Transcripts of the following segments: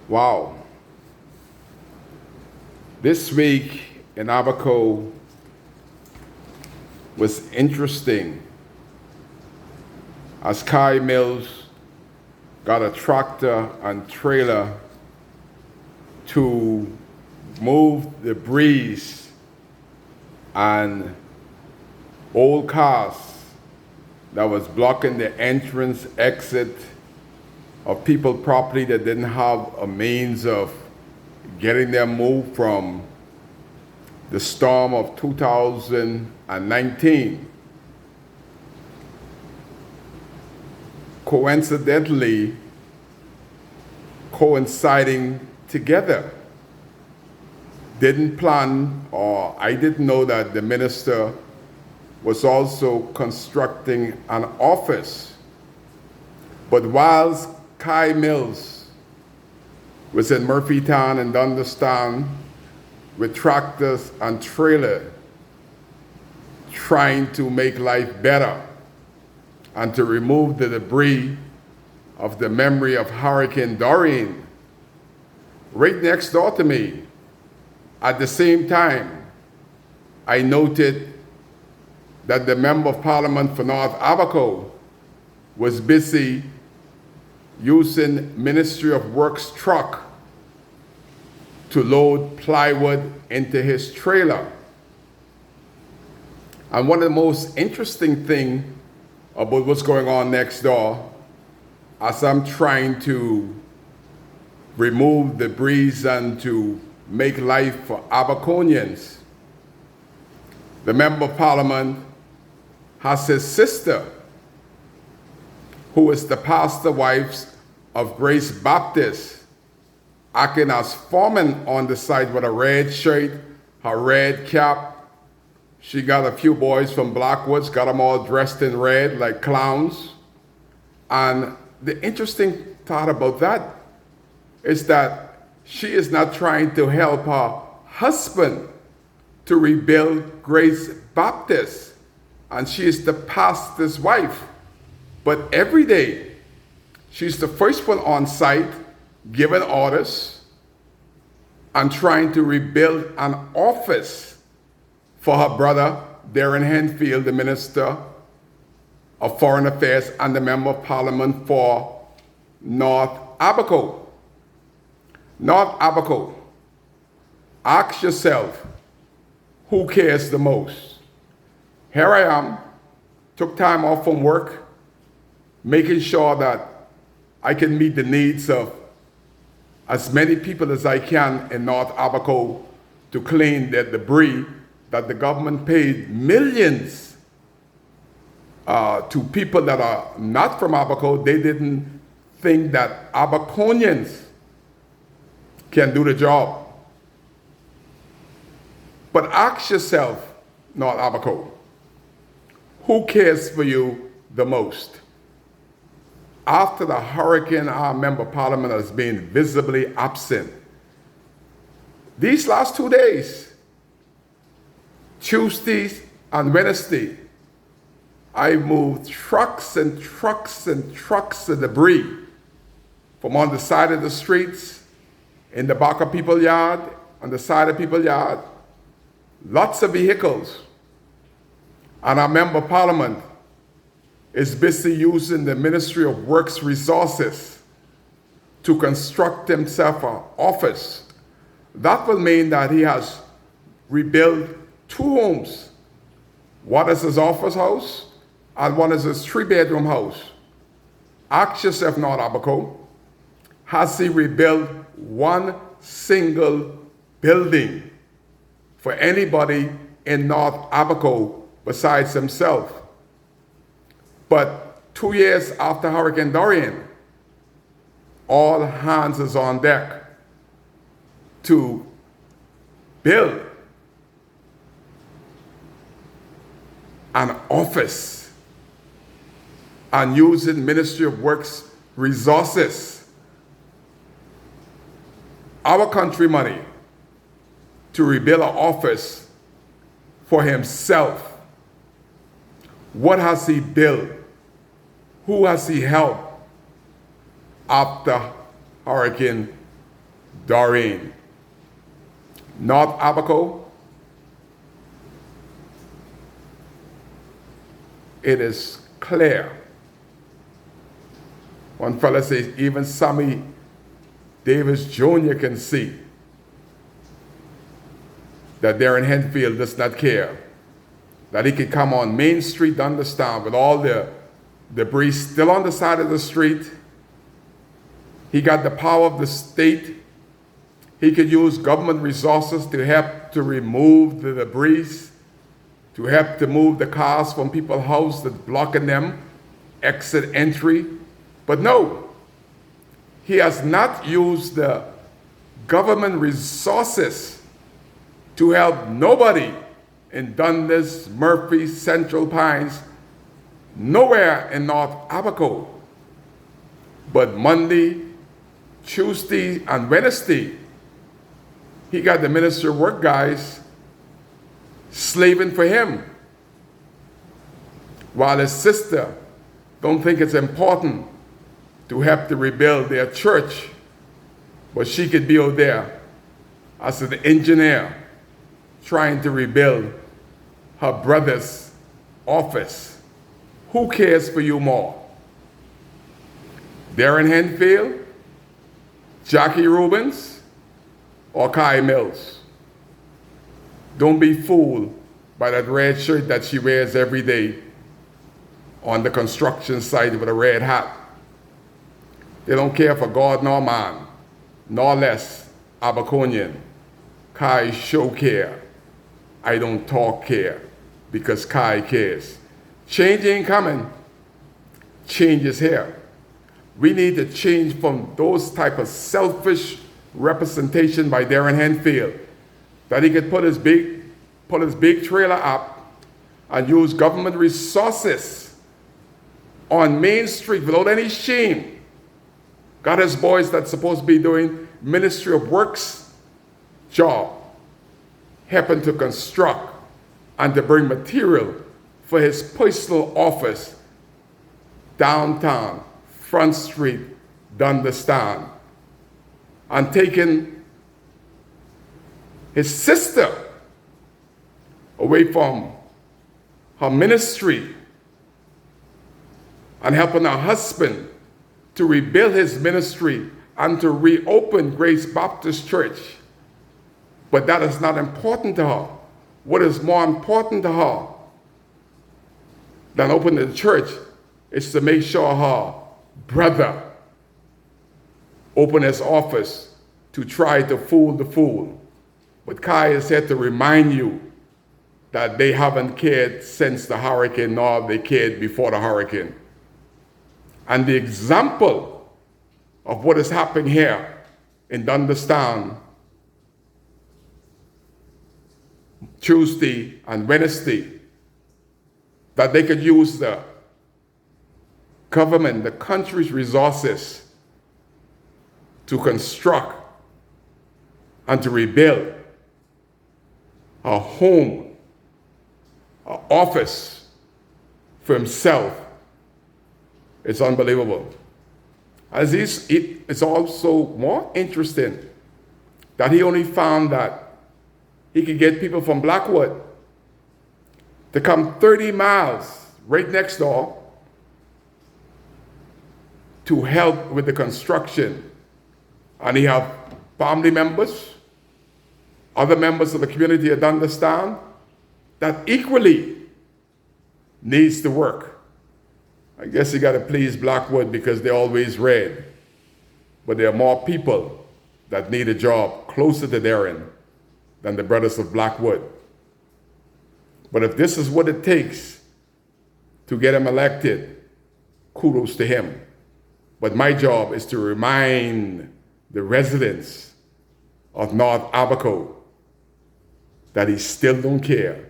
Wow. This week in Abaco was interesting as Kai Mills got a tractor and trailer to move debris and old cars that was blocking the entrance, exit of people property that didn't have a means of getting them moved from the storm of 2019. Coincidentally, coinciding together. Didn't plan, or I didn't know that the minister was also constructing an office. But whilst Kai Mills was in Murphytown and Dunderstown with tractors and trailer trying to make life better and to remove the debris of the memory of Hurricane Dorian, right next door to me, at the same time, I noted that the Member of Parliament for North Abaco was busy using Ministry of Works truck to load plywood into his trailer. And one of the most interesting things about what's going on next door, as I'm trying to remove debris and to make life for Abaconians, the Member of Parliament has his sister, who is the pastor wife of Grace Baptist, acting as foreman on the side with a red shirt, her red cap. She got a few boys from Blackwoods, got them all dressed in red like clowns. And the interesting part about that is that she is not trying to help her husband to rebuild Grace Baptist, and she is the pastor's wife. But every day, she's the first one on site, giving orders and trying to rebuild an office for her brother, Darren Henfield, the Minister of Foreign Affairs and the Member of Parliament for North Abaco. North Abaco, ask yourself, who cares the most? Here I am, took time off from work, making sure that I can meet the needs of as many people as I can in North Abaco to clean the debris that the government paid millions to people that are not from Abaco. They didn't think that Abaconians can do the job. But ask yourself, North Abaco, who cares for you the most? After the hurricane, our Member of Parliament has been visibly absent. These last 2 days, Tuesdays and Wednesday, I moved trucks and trucks and trucks of debris from on the side of the streets, in the back of people's yard, on the side of people's yard, lots of vehicles. And our Member of Parliament is busy using the Ministry of Works resources to construct himself an office. That will mean that he has rebuilt 2 homes. One is his office house, and one is his 3-bedroom house. Ask yourself, North Abaco, has he rebuilt one single building for anybody in North Abaco besides himself? But 2 years after Hurricane Dorian, all hands is on deck to build an office and using Ministry of Works resources, our country money, to rebuild an office for himself. What has he built? Who has he helped after Hurricane Doreen. North Abaco, it is clear. One fella says even Sammy Davis Jr. can see that Darren Henfield does not care. That he could come on Main Street, understand, with all the debris still on the side of the street. He got the power of the state. He could use government resources to help to remove the debris, to help to move the cars from people's houses that's blocking them, exit entry. But no, he has not used the government resources to help nobody in Dundas, Murphy, Central Pines, nowhere in North Abaco. But Monday, Tuesday, and Wednesday, he got the Ministry of Work guys slaving for him, while his sister don't think it's important to help to rebuild their church, but she could be out there as an engineer trying to rebuild her brother's office. Who cares for you more? Darren Henfield, Jackie Rubens, or Kai Mills? Don't be fooled by that red shirt that she wears every day on the construction site with a red hat. They don't care for God nor man, nor less Abaconian. Kai show care. I don't talk care, because Kai cares. Change ain't coming. Change is here. We need to change from those type of selfish representation by Darren Henfield, that he could put his big trailer up and use government resources on Main Street without any shame. Got his boys that's supposed to be doing Ministry of Works job, helping to construct and to bring material for his personal office downtown, Front Street, Dundastan, and taking his sister away from her ministry and helping her husband to rebuild his ministry and to reopen Grace Baptist Church. But that is not important to her. What is more important to her than opening the church is to make sure her brother open his office to try to fool the fool. But Kai is here to remind you that they haven't cared since the hurricane, nor they cared before the hurricane. And the example of what is happening here in Dundastan Tuesday and Wednesday, that they could use the government, the country's resources to construct and to rebuild a home, an office for himself. It's unbelievable. It's also more interesting that he only found that he could get people from Blackwood to come 30 miles right next door to help with the construction. And he have family members, other members of the community that understand that equally needs to work. I guess you got to please Blackwood because they're always red. But there are more people that need a job closer to Darren than the brothers of Blackwood. But if this is what it takes to get him elected, kudos to him. But my job is to remind the residents of North Abaco that he still don't care,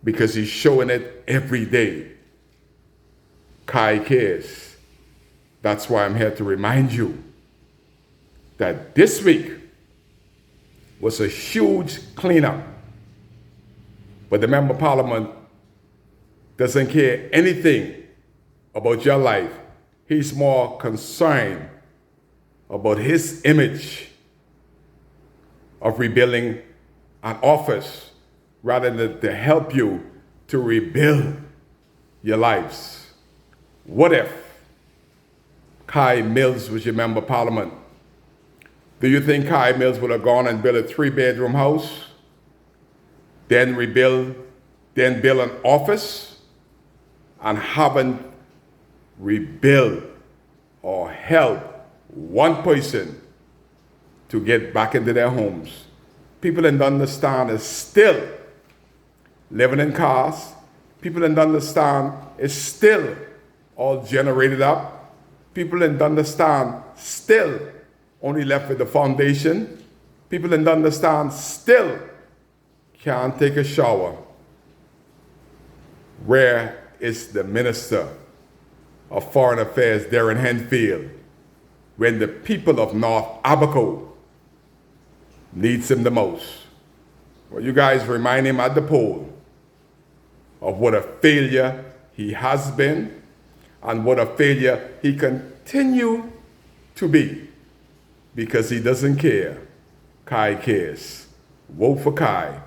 because he's showing it every day. Kai cares. That's why I'm here to remind you that this week was a huge cleanup. But the Member of Parliament doesn't care anything about your life. He's more concerned about his image of rebuilding an office rather than to help you to rebuild your lives. What if Kai Mills was your member of parliament? Do you think Kai Mills would have gone and built a 3-bedroom house, then build an office, and haven't rebuild or help one person to get back into their homes? People didn't understand is still living in cars. People didn't understand it's still all generated up. People didn't understand still only left with the foundation. People didn't understand still can't take a shower. Where is the Minister of Foreign Affairs, Darren Henfield, when the people of North Abaco needs him the most? Well, you guys remind him at the poll of what a failure he has been and what a failure he continue to be, because he doesn't care. Kai cares. Vote for Kai.